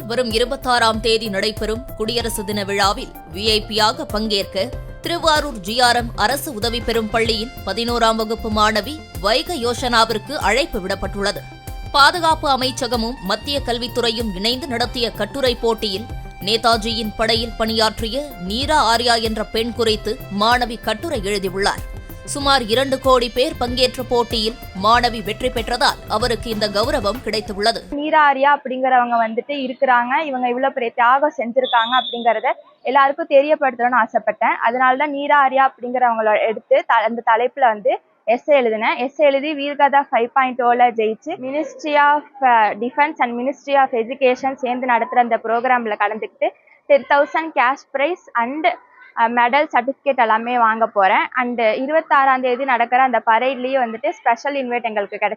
வரும் 26ஆம் தேதி நடைபெறும் குடியரசு தின விழாவில் விஐபியாக பங்கேற்க திருவாரூர் GRM அரசு உதவி பெறும் பள்ளியின் 11ஆம் வகுப்பு மாணவி வைக யோசனாவிற்கு அழைப்பு விடப்பட்டுள்ளது. பாதுகாப்பு அமைச்சகமும் மத்திய கல்வித்துறையும் இணைந்து நடத்திய கட்டுரை போட்டியில் நேதாஜியின் படையில் பணியாற்றிய நீரா ஆர்யா என்ற பெண் குறித்து மாணவி கட்டுரை எழுதியுள்ளார். சுமார் 2 கோடி பேர் பங்கேற்ற போட்டியில் மாணவி வெற்றி பெற்றதால் அவருக்கு இந்த கௌரவம் கிடைத்துள்ளது. நீரா ஆர்யா அப்படிங்கிறவங்க இருக்கிறாங்க, இவங்க இவ்வளவு பெரிய தியாகம் செஞ்சிருக்காங்க அப்படிங்கறத எல்லாருக்கும் தெரியப்படுத்தணும்னு ஆசைப்பட்டேன். அதனாலதான் நீரா ஆர்யா அப்படிங்கிறவங்கள எடுத்து அந்த தலைப்புல எஸ்ஏ எழுதினேன். எஸ்ஏ எழுதி வீர்கதா 5.0 ஜெயிச்சு ministry of defence and ministry of education சேர்ந்து நடத்துற அந்த ப்ரோக்ராம்ல கலந்துக்கிட்டு 10,000 cash prize and medal certificate எல்லாமே வாங்க போறேன். அண்ட் 26ஆம் தேதி நடக்கிற அந்த பரேட்லயும் ஸ்பெஷல் இன்வைட் எங்களுக்கு கிடைச்சு